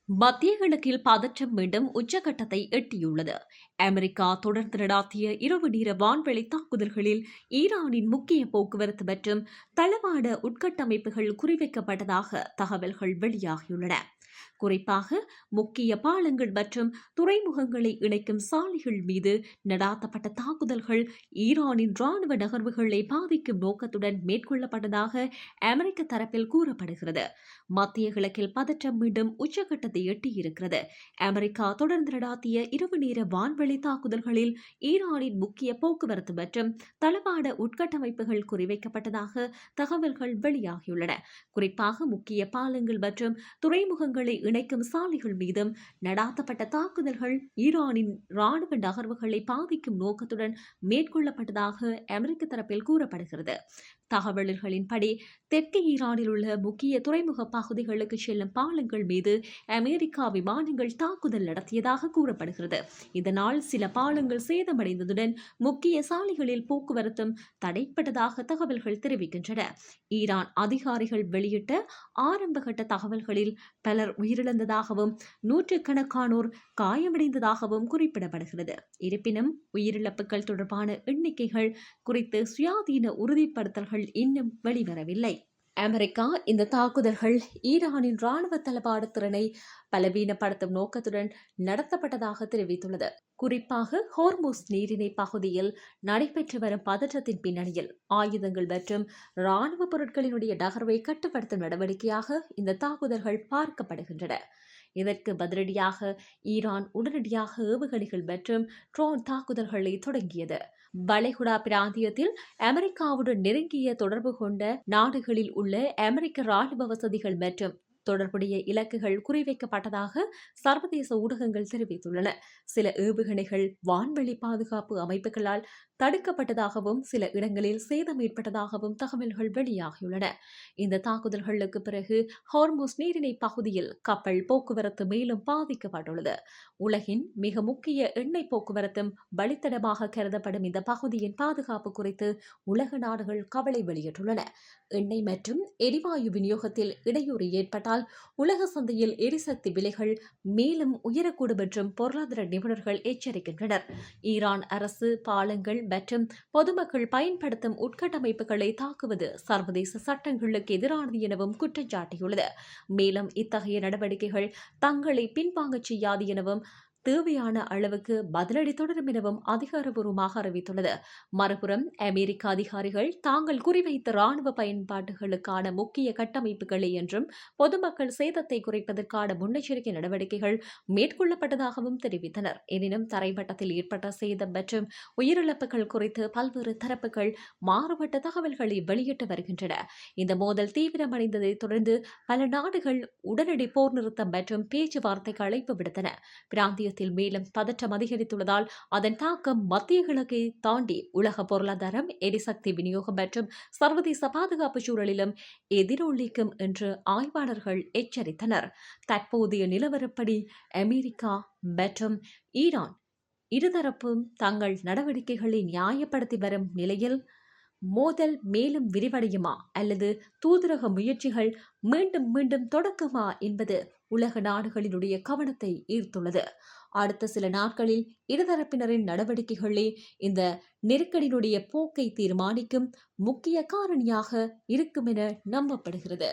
மத்திய கிழக்கில் பதற்றம் மீண்டும் உச்சகட்டத்தை எட்டியுள்ளது. அமெரிக்கா தொடர்ந்து நடாத்திய இரவு நேர வான்வெளி தாக்குதல்களில் ஈரானின் முக்கிய போக்குவரத்து மற்றும் தளவாட உட்கட்டமைப்புகள் குறிவைக்கப்பட்டதாக தகவல்கள் வெளியாகியுள்ளன. குறிப்பாக முக்கிய பாலங்கள் மற்றும் துறைமுகங்களை இணைக்கும் சாலைகள் மீது நடாத்தப்பட்ட தாக்குதல்கள் ஈரானின் ராணுவ நகர்வுகளை பாதிக்கும் நோக்கத்துடன் மேற்கொள்ளப்பட்டதாக அமெரிக்க தரப்பில் கூறப்படுகிறது. மத்திய கிழக்கில் பதற்றம் மீண்டும் உச்சகட்டத்தை எட்டியிருக்கிறது. அமெரிக்கா தொடர்ந்து நடாத்திய இரவு நேர வான்வெளி தாக்குதல்களில் ஈரானின் முக்கிய போக்குவரத்து மற்றும் தளவாட உட்கட்டமைப்புகள் குறிவைக்கப்பட்டதாக தகவல்கள் வெளியாகியுள்ளன. குறிப்பாக முக்கிய பாலங்கள் மற்றும் துறைமுகங்களை இணைக்கும் சாலைகள் மீதும் நடாத்தப்பட்ட தாக்குதல்கள் ஈரானின் ராணுவ நகர்வுகளை பாதிக்கும் நோக்கத்துடன் மேற்கொள்ளப்பட்டதாக அமெரிக்க தரப்பில் கூறப்படுகிறது. தகவல்களின்படி தெற்கு ஈரானில் உள்ள முக்கிய துறைமுக பகுதிகளுக்கு செல்லும் பாலங்கள் மீது அமெரிக்கா விமானங்கள் தாக்குதல் நடத்தியதாக கூறப்படுகிறது. இதனால் சில பாலங்கள் சேதமடைந்ததுடன் முக்கிய சாலைகளில் போக்குவரத்தும் தடைப்பட்டதாக தகவல்கள் தெரிவிக்கின்றன. ஈரான் அதிகாரிகள் வெளியிட்ட ஆரம்பகட்ட தகவல்களில் பலர் உயிரிழந்ததாகவும் நூற்றுக்கணக்கானோர் காயமடைந்ததாகவும் குறிப்பிடப்படுகிறது. இருப்பினும் உயிரிழப்புகள் தொடர்பான எண்ணிக்கைகள் குறித்து சுயாதீன உறுதிப்படுத்தல்கள் இன்னும் வெளிவரவில்லை. அமெரிக்கா இந்த தாக்குதல்கள் ஈரானின் ராணுவ தளவாட திறனை பலவீனப்படுத்தும் நோக்கத்துடன் நடத்தப்பட்டதாக தெரிவித்துள்ளது. குறிப்பாக ஹோர்முஸ் நீரிணை பகுதியில் நடைபெற்று வரும் பதற்றத்தின் பின்னணியில் ஆயுதங்கள் மற்றும் ராணுவ பொருட்களினுடைய நகர்வை கட்டுப்படுத்தும் நடவடிக்கையாக இந்த தாக்குதல்கள் பார்க்கப்படுகின்றன. இதற்கு பதிலடியாக ஈரான் உடனடியாக ஏவுகணைகள் மற்றும் ட்ரோன் தாக்குதல்களை தொடங்கியது. வளைகுடா பிராந்தியத்தில் அமெரிக்காவுடன் நெருங்கிய தொடர்பு கொண்ட நாடுகளில் உள்ள அமெரிக்க ராணுவ வசதிகள் மற்றும் தொடர்புடைய இலக்குகள் குறிவைக்கப்பட்டதாக சர்வதேச ஊடகங்கள் தெரிவித்துள்ளன. சில ஏவுகணைகள் வான்வெளி பாதுகாப்பு அமைப்புகளால் தடுக்கப்பட்டதாகவும் சில இடங்களில் சேதம் ஏற்பட்டதாகவும் தகவல்கள் வெளியாகியுள்ளன. இந்த தாக்குதல்களுக்கு பிறகு ஹார்முஸ் நீரிணை பகுதியில் கப்பல் போக்குவரத்து மேலும் பாதிக்கப்பட்டுள்ளது. உலகின் மிக முக்கிய எண்ணெய் போக்குவரத்தும் வழித்தடமாக கருதப்படும் இந்த பகுதியின் பாதுகாப்பு குறித்து உலக நாடுகள் கவலை வெளியிட்டுள்ளன. எண்ணெய் மற்றும் எரிவாயு விநியோகத்தில் இடையூறு ஏற்பட்டால் உலக சந்தையில் எரிசக்தி விலைகள் மேலும் உயரக்கூடும் என்றும் பொருளாதார நிபுணர்கள் எச்சரிக்கின்றனர். ஈரான் அரசு பாலங்கள் மற்றும் பொதுமக்கள் பயன்படுத்தும் உட்கட்டமைப்புகளை தாக்குவது சர்வதேச சட்டங்களுக்கு எதிரானது எனவும் குற்றம் சாட்டியுள்ளது. மேலும் இத்தகைய நடவடிக்கைகள் தங்களை பின்வாங்கச் செய்யாது எனவும் தேவையான அளவுக்கு பதிலடி தொடரும் எனவும் அதிகாரப்பூர்வமாக அறிவித்துள்ளது. மறுபுறம் அமெரிக்க அதிகாரிகள் தாங்கள் குறிவைத்த ராணுவ பயன்பாடுகளுக்கான முக்கிய கட்டமைப்புகளை என்றும் பொதுமக்கள் சேதத்தை குறைப்பதற்கான முன்னெச்சரிக்கை நடவடிக்கைகள் மேற்கொள்ளப்பட்டதாகவும் தெரிவித்தனர். எனினும் தரைமட்டத்தில் ஏற்பட்ட சேதம் மற்றும் உயிரிழப்புகள் குறித்து பல்வேறு தரப்புகள் மாறுபட்ட தகவல்களை வெளியிட்டு வருகின்றன. இந்த மோதல் தீவிரமடைந்ததை தொடர்ந்து பல நாடுகள் உடனடி போர் நிறுத்தம் மற்றும் பேச்சுவார்த்தைக்கு அழைப்பு விடுத்தன. பிராந்திய மேலும் பதற்றம் அதிகரித்துள்ளதால் அதன் தாக்கம் மத்திய கிழக்கை தாண்டி உலக பொருளாதாரம், எரிசக்தி விநியோகம் மற்றும் சர்வதேச பாதுகாப்பு சூழலிலும் எதிரொலிக்கும் என்று ஆய்வாளர்கள் எச்சரித்தனர். தற்போதைய நிலவரப்படி அமெரிக்கா மற்றும் ஈரான் இருதரப்பும் தங்கள் நடவடிக்கைகளை நியாயப்படுத்தி வரும் நிலையில் மோதல் மேலும் விரிவடையுமா அல்லது தூதரக முயற்சிகள் மீண்டும் மீண்டும் தொடக்குமா என்பது உலக நாடுகளினுடைய கவனத்தை ஈர்த்துள்ளது. அடுத்த சில நாட்களில் இருதரப்பினரின் நடவடிக்கைகளே இந்த நெருக்கடியினுடைய போக்கை தீர்மானிக்கும் முக்கிய காரணியாக இருக்கும் என நம்பப்படுகிறது.